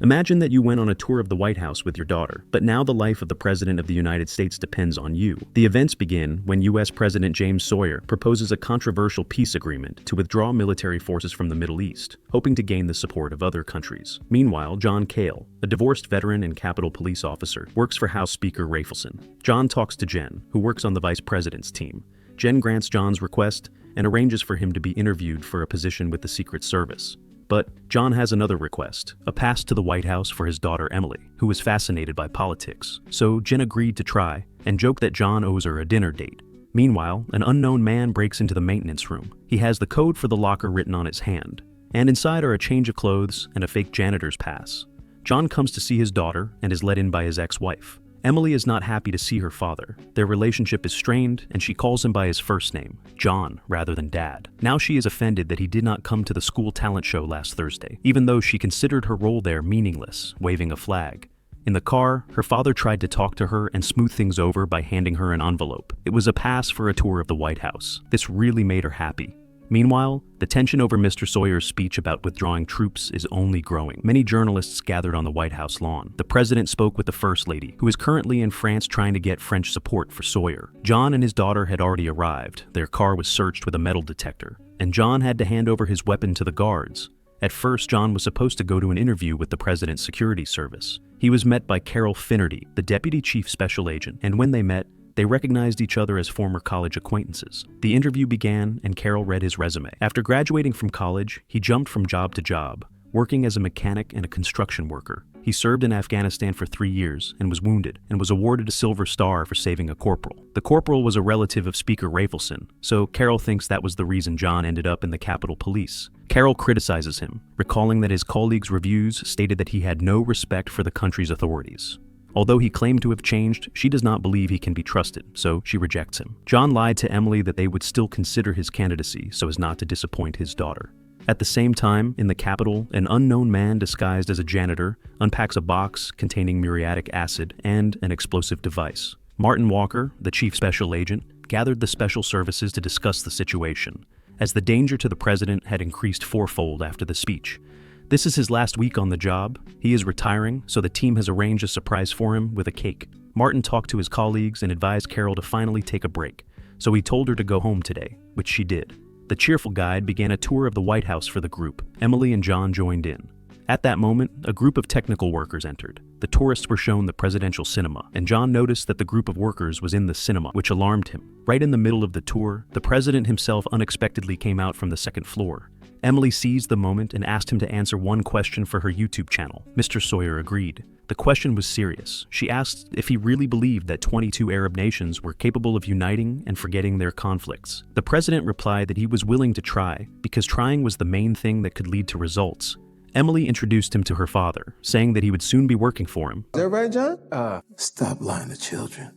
Imagine that you went on a tour of the White House with your daughter, but now the life of the President of the United States depends on you. The events begin when U.S. President James Sawyer proposes a controversial peace agreement to withdraw military forces from the Middle East, hoping to gain the support of other countries. Meanwhile, Cale, a divorced veteran and Capitol Police officer, works for House Speaker Rafelson. John talks to Jen, who works on the Vice President's team. Jen grants John's request and arranges for him to be interviewed for a position with the Secret Service. But John has another request, a pass to the White House for his daughter Emily, who is fascinated by politics. So Jen agreed to try and joked that John owes her a dinner date. Meanwhile, an unknown man breaks into the maintenance room. He has the code for the locker written on his hand, and inside are a change of clothes and a fake janitor's pass. John comes to see his daughter and is let in by his ex-wife. Emily is not happy to see her father. Their relationship is strained, and she calls him by his first name, John, rather than Dad. Now she is offended that he did not come to the school talent show last Thursday, even though she considered her role there meaningless, waving a flag. In the car, her father tried to talk to her and smooth things over by handing her an envelope. It was a pass for a tour of the White House. This really made her happy. Meanwhile, the tension over Mr. Sawyer's speech about withdrawing troops is only growing. Many journalists gathered on the White House lawn. The president spoke with the First Lady, who is currently in France trying to get French support for Sawyer. John and his daughter had already arrived. Their car was searched with a metal detector, and John had to hand over his weapon to the guards. At first, John was supposed to go to an interview with the president's security service. He was met by Carol Finnerty, the deputy chief special agent, and when they met, they recognized each other as former college acquaintances. The interview began, and Carol read his resume. After graduating from college, he jumped from job to job, working as a mechanic and a construction worker. He served in Afghanistan for 3 years and was wounded, and was awarded a Silver Star for saving a corporal. The corporal was a relative of Speaker Rafelson, so Carol thinks that was the reason John ended up in the Capitol Police. Carol criticizes him, recalling that his colleagues' reviews stated that he had no respect for the country's authorities. Although he claimed to have changed, she does not believe he can be trusted, so she rejects him. John lied to Emily that they would still consider his candidacy so as not to disappoint his daughter. At the same time, in the Capitol, an unknown man disguised as a janitor unpacks a box containing muriatic acid and an explosive device. Martin Walker, the chief special agent, gathered the special services to discuss the situation, as the danger to the president had increased fourfold after the speech. This is his last week on the job. He is retiring, so the team has arranged a surprise for him with a cake. Martin talked to his colleagues and advised Carol to finally take a break, so he told her to go home today, which she did. The cheerful guide began a tour of the White House for the group. Emily and John joined in. At that moment, a group of technical workers entered. The tourists were shown the presidential cinema, and John noticed that the group of workers was in the cinema, which alarmed him. Right in the middle of the tour, the president himself unexpectedly came out from the second floor. Emily seized the moment and asked him to answer one question for her YouTube channel. Mr. Sawyer agreed. The question was serious. She asked if he really believed that 22 Arab nations were capable of uniting and forgetting their conflicts. The president replied that he was willing to try, because trying was the main thing that could lead to results. Emily introduced him to her father, saying that he would soon be working for him. Is that right, John? Stop lying to children.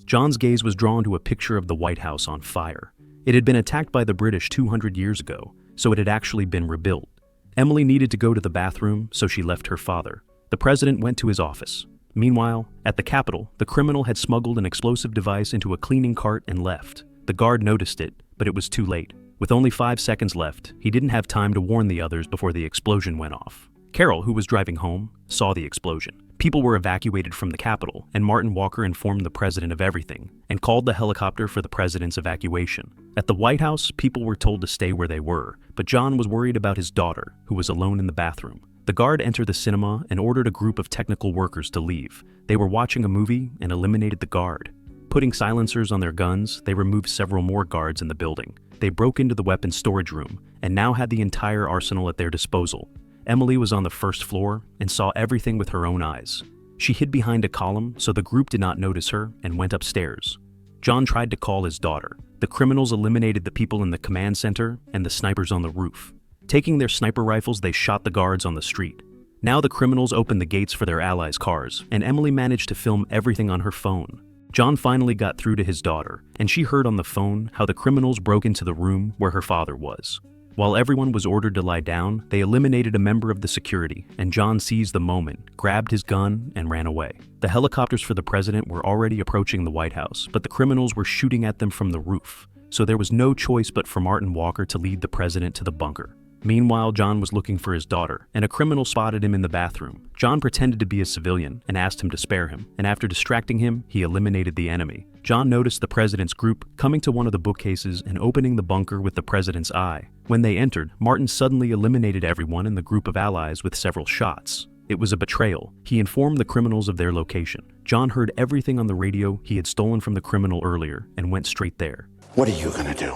John's gaze was drawn to a picture of the White House on fire. It had been attacked by the British 200 years ago, so it had actually been rebuilt. Emily needed to go to the bathroom, so she left her father. The president went to his office. Meanwhile, at the Capitol, the criminal had smuggled an explosive device into a cleaning cart and left. The guard noticed it, but it was too late. With only 5 seconds left, he didn't have time to warn the others before the explosion went off. Carol, who was driving home, saw the explosion. People were evacuated from the Capitol, and Martin Walker informed the president of everything and called the helicopter for the president's evacuation. At the White House, people were told to stay where they were, but John was worried about his daughter, who was alone in the bathroom. The guard entered the cinema and ordered a group of technical workers to leave. They were watching a movie and eliminated the guard. Putting silencers on their guns, they removed several more guards in the building. They broke into the weapons storage room and now had the entire arsenal at their disposal. Emily was on the first floor and saw everything with her own eyes. She hid behind a column so the group did not notice her and went upstairs. John tried to call his daughter. The criminals eliminated the people in the command center and the snipers on the roof. Taking their sniper rifles, they shot the guards on the street. Now the criminals opened the gates for their allies' cars, and Emily managed to film everything on her phone. John finally got through to his daughter, and she heard on the phone how the criminals broke into the room where her father was. While everyone was ordered to lie down, they eliminated a member of the security, and John seized the moment, grabbed his gun, and ran away. The helicopters for the president were already approaching the White House, but the criminals were shooting at them from the roof, so there was no choice but for Martin Walker to lead the president to the bunker. Meanwhile, John was looking for his daughter, and a criminal spotted him in the bathroom. John pretended to be a civilian and asked him to spare him, and after distracting him, he eliminated the enemy. John noticed the president's group coming to one of the bookcases and opening the bunker with the president's eye. When they entered, Martin suddenly eliminated everyone in the group of allies with several shots. It was a betrayal. He informed the criminals of their location. John heard everything on the radio he had stolen from the criminal earlier and went straight there. What are you gonna do?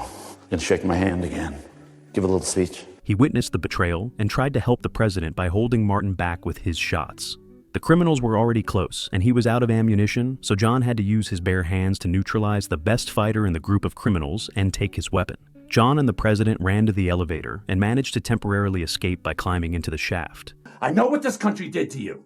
Gonna shake my hand again? Give a little speech? He witnessed the betrayal and tried to help the president by holding Martin back with his shots. The criminals were already close, and he was out of ammunition, so John had to use his bare hands to neutralize the best fighter in the group of criminals and take his weapon. John and the president ran to the elevator and managed to temporarily escape by climbing into the shaft. I know what this country did to you.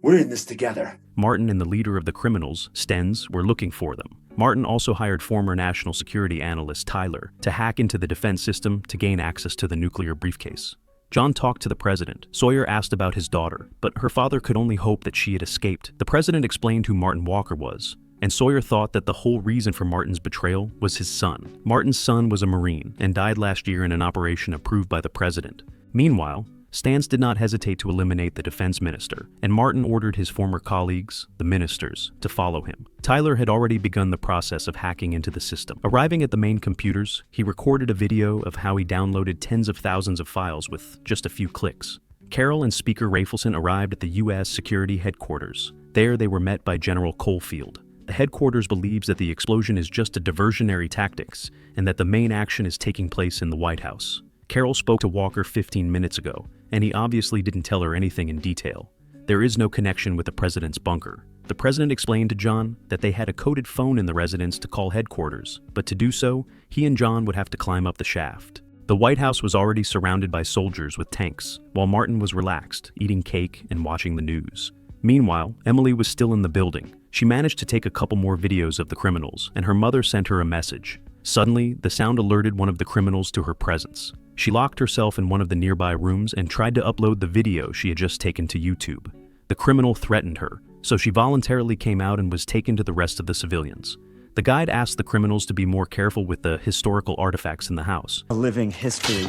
We're in this together. Martin and the leader of the criminals, Stens, were looking for them. Martin also hired former national security analyst Tyler to hack into the defense system to gain access to the nuclear briefcase. John talked to the president. Sawyer asked about his daughter, but her father could only hope that she had escaped. The president explained who Martin Walker was, and Sawyer thought that the whole reason for Martin's betrayal was his son. Martin's son was a Marine and died last year in an operation approved by the president. Meanwhile, Stans did not hesitate to eliminate the defense minister, and Martin ordered his former colleagues, the ministers, to follow him. Tyler had already begun the process of hacking into the system. Arriving at the main computers, he recorded a video of how he downloaded tens of thousands of files with just a few clicks. Carol and Speaker Rafelson arrived at the U.S. Security Headquarters. There they were met by General Coalfield. The headquarters believes that the explosion is just a diversionary tactics and that the main action is taking place in the White House. Carol spoke to Walker 15 minutes ago, and he obviously didn't tell her anything in detail. There is no connection with the president's bunker. The president explained to John that they had a coded phone in the residence to call headquarters, but to do so, he and John would have to climb up the shaft. The White House was already surrounded by soldiers with tanks, while Martin was relaxed, eating cake and watching the news. Meanwhile, Emily was still in the building. She managed to take a couple more videos of the criminals, and her mother sent her a message. Suddenly, the sound alerted one of the criminals to her presence. She locked herself in one of the nearby rooms and tried to upload the video she had just taken to YouTube. The criminal threatened her, so she voluntarily came out and was taken to the rest of the civilians. The guide asked the criminals to be more careful with the historical artifacts in the house. A living history.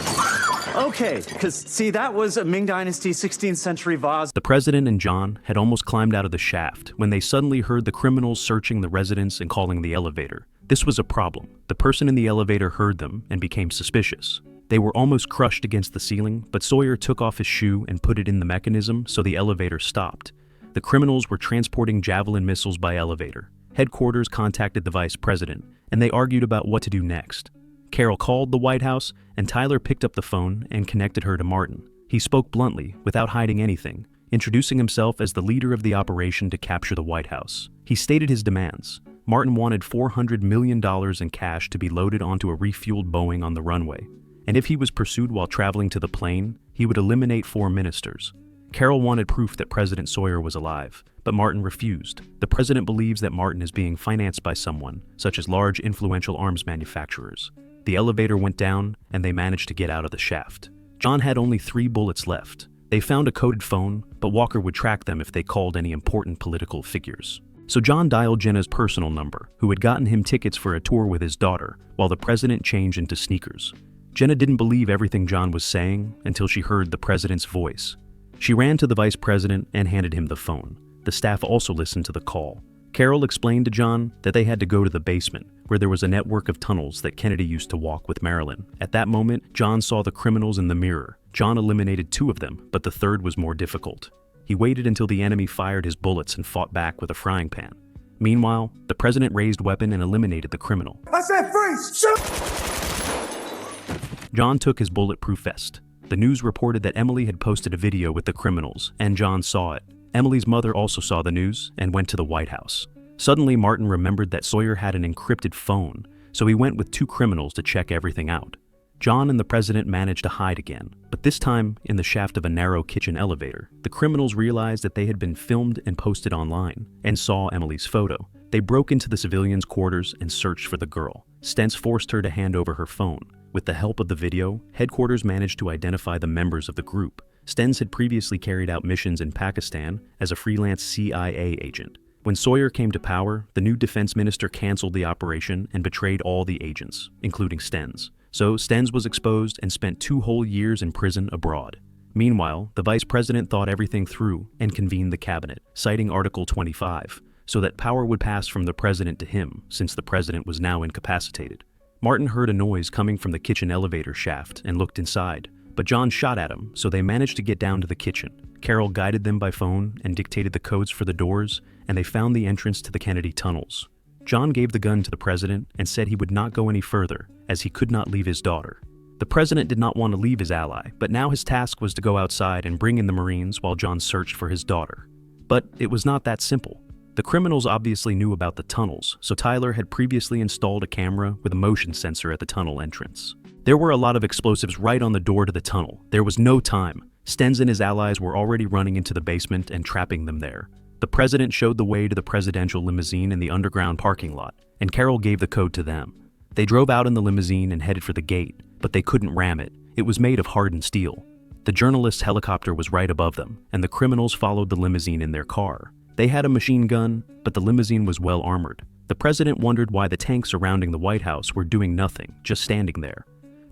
Okay, because see, that was a Ming Dynasty 16th century vase. The president and John had almost climbed out of the shaft when they suddenly heard the criminals searching the residence and calling the elevator. This was a problem. The person in the elevator heard them and became suspicious. They were almost crushed against the ceiling, but Sawyer took off his shoe and put it in the mechanism so the elevator stopped. The criminals were transporting Javelin missiles by elevator. Headquarters contacted the vice president, and they argued about what to do next. Carol called the White House, and Tyler picked up the phone and connected her to Martin. He spoke bluntly, without hiding anything, introducing himself as the leader of the operation to capture the White House. He stated his demands. Martin wanted $400 million in cash to be loaded onto a refueled Boeing on the runway. And if he was pursued while traveling to the plane, he would eliminate 4 ministers. Carol wanted proof that President Sawyer was alive, but Martin refused. The president believes that Martin is being financed by someone, such as large influential arms manufacturers. The elevator went down, and they managed to get out of the shaft. John had only 3 bullets left. They found a coded phone, but Walker would track them if they called any important political figures. So John dialed Jenna's personal number, who had gotten him tickets for a tour with his daughter, while the president changed into sneakers. Jenna didn't believe everything John was saying until she heard the president's voice. She ran to the vice president and handed him the phone. The staff also listened to the call. Carol explained to John that they had to go to the basement, where there was a network of tunnels that Kennedy used to walk with Marilyn. At that moment, John saw the criminals in the mirror. John eliminated 2 of them, but the third was more difficult. He waited until the enemy fired his bullets and fought back with a frying pan. Meanwhile, the president raised weapon and eliminated the criminal. I said freeze! Shoot! John took his bulletproof vest. The news reported that Emily had posted a video with the criminals, and John saw it. Emily's mother also saw the news and went to the White House. Suddenly, Martin remembered that Sawyer had an encrypted phone, so he went with 2 criminals to check everything out. John and the president managed to hide again, but this time in the shaft of a narrow kitchen elevator. The criminals realized that they had been filmed and posted online, and saw Emily's photo. They broke into the civilians' quarters and searched for the girl. Stens forced her to hand over her phone. With the help of the video, headquarters managed to identify the members of the group. Stens had previously carried out missions in Pakistan as a freelance CIA agent. When Sawyer came to power, the new defense minister canceled the operation and betrayed all the agents, including Stens. so Stens was exposed and spent 2 whole years in prison abroad. Meanwhile, the vice president thought everything through and convened the cabinet, citing Article 25, so that power would pass from the president to him, since the president was now incapacitated. Martin heard a noise coming from the kitchen elevator shaft and looked inside, but John shot at him, so they managed to get down to the kitchen. Carol guided them by phone and dictated the codes for the doors, and they found the entrance to the Kennedy tunnels. John gave the gun to the president and said he would not go any further, as he could not leave his daughter. The president did not want to leave his ally, but now his task was to go outside and bring in the Marines while John searched for his daughter. But it was not that simple. The criminals obviously knew about the tunnels, so Tyler had previously installed a camera with a motion sensor at the tunnel entrance. There were a lot of explosives right on the door to the tunnel. There was no time. Stens and his allies were already running into the basement and trapping them there. The president showed the way to the presidential limousine in the underground parking lot, and Carol gave the code to them. They drove out in the limousine and headed for the gate, but they couldn't ram it. It was made of hardened steel. The journalist's helicopter was right above them, and the criminals followed the limousine in their car. They had a machine gun, but the limousine was well armored. The president wondered why the tanks surrounding the White House were doing nothing, just standing there.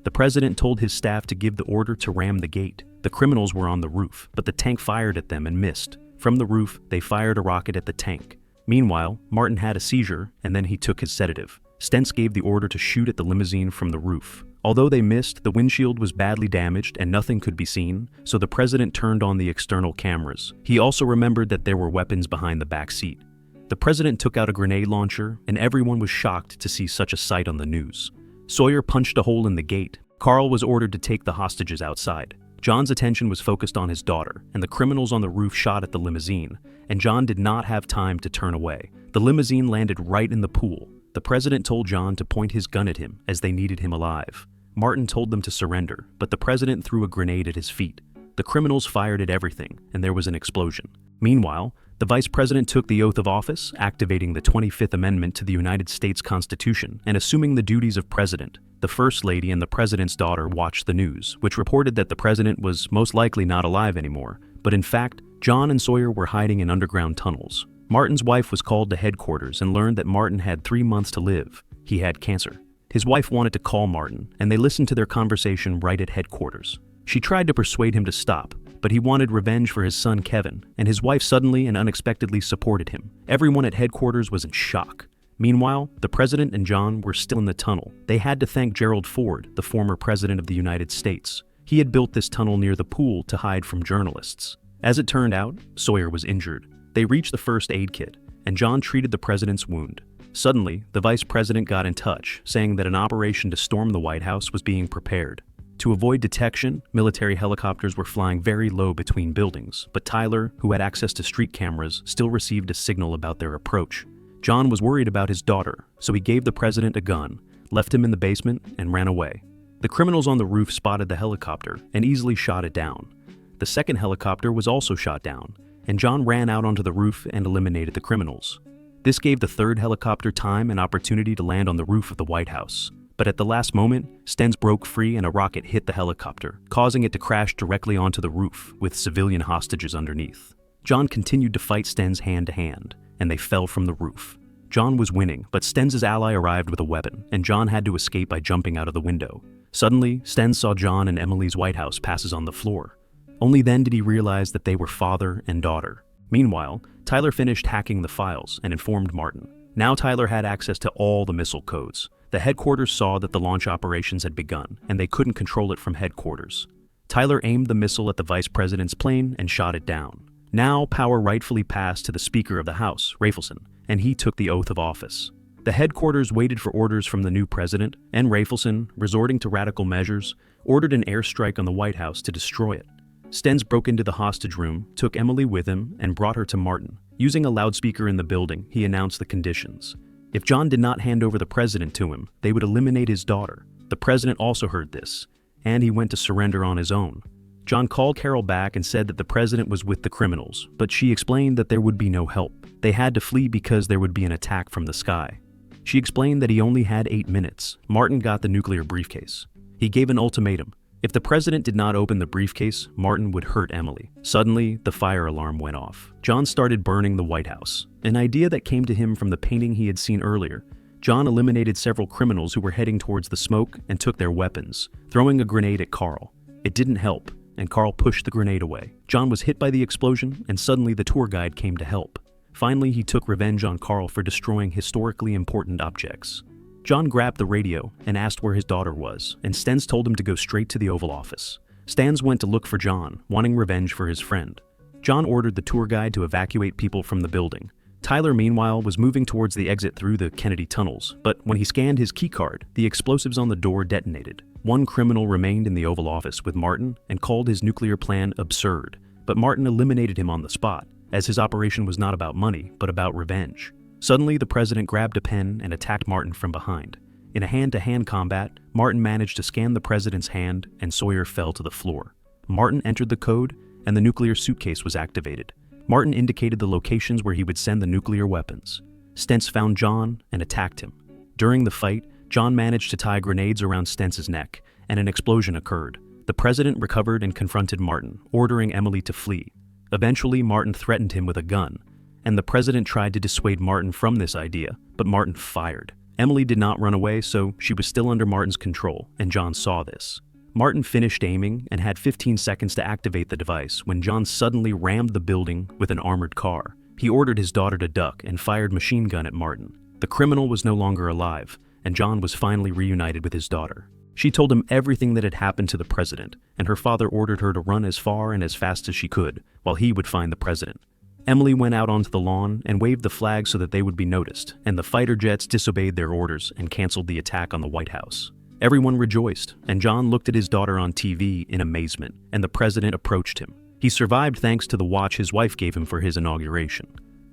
The president told his staff to give the order to ram the gate. The criminals were on the roof, but the tank fired at them and missed. From the roof, they fired a rocket at the tank. Meanwhile, Martin had a seizure, and then he took his sedative. Stens gave the order to shoot at the limousine from the roof. Although they missed, the windshield was badly damaged and nothing could be seen, so the president turned on the external cameras. He also remembered that there were weapons behind the back seat. The president took out a grenade launcher, and everyone was shocked to see such a sight on the news. Sawyer punched a hole in the gate. Carl was ordered to take the hostages outside. John's attention was focused on his daughter, and the criminals on the roof shot at the limousine, and John did not have time to turn away. The limousine landed right in the pool. The president told John to point his gun at him, as they needed him alive. Martin told them to surrender, but the president threw a grenade at his feet. The criminals fired at everything, and there was an explosion. Meanwhile, the vice president took the oath of office, activating the 25th Amendment to the United States Constitution and assuming the duties of president. The First Lady and the president's daughter watched the news, which reported that the president was most likely not alive anymore. But in fact, John and Sawyer were hiding in underground tunnels. Martin's wife was called to headquarters and learned that Martin had 3 months to live. He had cancer. His wife wanted to call Martin, and they listened to their conversation right at headquarters. She tried to persuade him to stop, but he wanted revenge for his son Kevin, and his wife suddenly and unexpectedly supported him. Everyone at headquarters was in shock. Meanwhile, the president and John were still in the tunnel. They had to thank Gerald Ford, the former president of the United States. He had built this tunnel near the pool to hide from journalists. As it turned out, Sawyer was injured. They reached the first aid kit, and John treated the president's wound. Suddenly, the vice president got in touch, saying that an operation to storm the White House was being prepared. To avoid detection, military helicopters were flying very low between buildings, but Tyler, who had access to street cameras, still received a signal about their approach. John was worried about his daughter, so he gave the president a gun, left him in the basement, and ran away. The criminals on the roof spotted the helicopter and easily shot it down. The second helicopter was also shot down, and John ran out onto the roof and eliminated the criminals. This gave the third helicopter time and opportunity to land on the roof of the White House. But at the last moment, Stens broke free and a rocket hit the helicopter, causing it to crash directly onto the roof, with civilian hostages underneath. John continued to fight Stens hand to hand, and they fell from the roof. John was winning, but Stens' ally arrived with a weapon, and John had to escape by jumping out of the window. Suddenly, Stens saw John and Emily's White House passes on the floor. Only then did he realize that they were father and daughter. Meanwhile, Tyler finished hacking the files and informed Martin. Now Tyler had access to all the missile codes. The headquarters saw that the launch operations had begun, and they couldn't control it from headquarters. Tyler aimed the missile at the vice president's plane and shot it down. Now power rightfully passed to the Speaker of the House, Rafelson, and he took the oath of office. The headquarters waited for orders from the new president, and Rafelson, resorting to radical measures, ordered an airstrike on the White House to destroy it. Stens broke into the hostage room, took Emily with him, and brought her to Martin. Using a loudspeaker in the building, he announced the conditions. If John did not hand over the president to him, they would eliminate his daughter. The president also heard this, and he went to surrender on his own. John called Carol back and said that the president was with the criminals, but she explained that there would be no help. They had to flee because there would be an attack from the sky. She explained that he only had 8 minutes. Martin got the nuclear briefcase. He gave an ultimatum. If the president did not open the briefcase, Martin would hurt Emily. Suddenly, the fire alarm went off. John started burning the White House, an idea that came to him from the painting he had seen earlier. John eliminated several criminals who were heading towards the smoke and took their weapons, throwing a grenade at Carl. It didn't help, and Carl pushed the grenade away. John was hit by the explosion, and suddenly the tour guide came to help. Finally, he took revenge on Carl for destroying historically important objects. John grabbed the radio and asked where his daughter was, and Stens told him to go straight to the Oval Office. Stens went to look for John, wanting revenge for his friend. John ordered the tour guide to evacuate people from the building. Tyler, meanwhile, was moving towards the exit through the Kennedy tunnels, but when he scanned his keycard, the explosives on the door detonated. One criminal remained in the Oval Office with Martin and called his nuclear plan absurd, but Martin eliminated him on the spot, as his operation was not about money, but about revenge. Suddenly, the president grabbed a pen and attacked Martin from behind. In a hand-to-hand combat, Martin managed to scan the president's hand, and Sawyer fell to the floor. Martin entered the code, and the nuclear suitcase was activated. Martin indicated the locations where he would send the nuclear weapons. Stens found John and attacked him. During the fight, John managed to tie grenades around Stens' neck, and an explosion occurred. The president recovered and confronted Martin, ordering Emily to flee. Eventually, Martin threatened him with a gun, and the president tried to dissuade Martin from this idea, but Martin fired. Emily did not run away, so she was still under Martin's control, and John saw this. Martin finished aiming and had 15 seconds to activate the device when John suddenly rammed the building with an armored car. He ordered his daughter to duck and fired machine gun at Martin. The criminal was no longer alive, and John was finally reunited with his daughter. She told him everything that had happened to the president, and her father ordered her to run as far and as fast as she could, while he would find the president. Emily went out onto the lawn and waved the flag so that they would be noticed, and the fighter jets disobeyed their orders and canceled the attack on the White House. Everyone rejoiced, and John looked at his daughter on TV in amazement, and the president approached him. He survived thanks to the watch his wife gave him for his inauguration.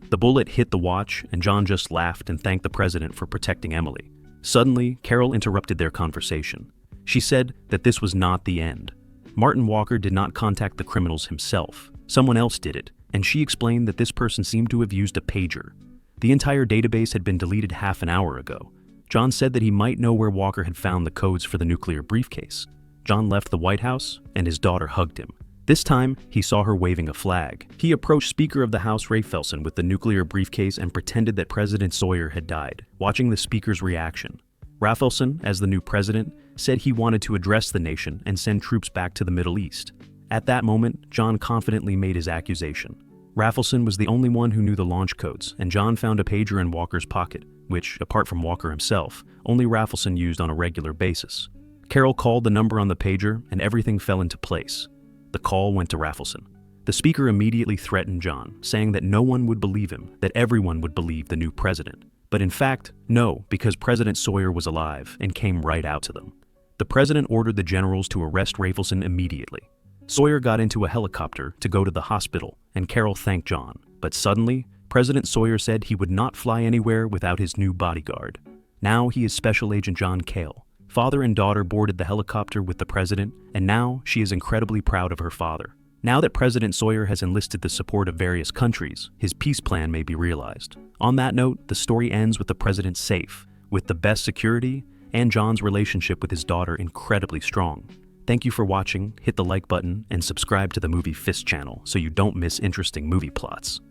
The bullet hit the watch, and John just laughed and thanked the president for protecting Emily. Suddenly, Carol interrupted their conversation. She said that this was not the end. Martin Walker did not contact the criminals himself. Someone else did it, and she explained that this person seemed to have used a pager. The entire database had been deleted half an hour ago. John said that he might know where Walker had found the codes for the nuclear briefcase. John left the White House, and his daughter hugged him. This time, he saw her waving a flag. He approached Speaker of the House Rafelson with the nuclear briefcase and pretended that President Sawyer had died, watching the speaker's reaction. Rafelson, as the new president, said he wanted to address the nation and send troops back to the Middle East. At that moment, John confidently made his accusation. Rafelson was the only one who knew the launch codes, and John found a pager in Walker's pocket, which, apart from Walker himself, only Rafelson used on a regular basis. Carol called the number on the pager, and everything fell into place. The call went to Rafelson. The speaker immediately threatened John, saying that no one would believe him, that everyone would believe the new president. But in fact, no, because President Sawyer was alive and came right out to them. The president ordered the generals to arrest Rafelson immediately. Sawyer got into a helicopter to go to the hospital, and Carol thanked John. But suddenly, President Sawyer said he would not fly anywhere without his new bodyguard. Now he is Special Agent John Cale. Father and daughter boarded the helicopter with the president, and now she is incredibly proud of her father. Now that President Sawyer has enlisted the support of various countries, his peace plan may be realized. On that note, the story ends with the president safe, with the best security, and John's relationship with his daughter incredibly strong. Thank you for watching, hit the like button, and subscribe to the Movie Fist channel so you don't miss interesting movie plots.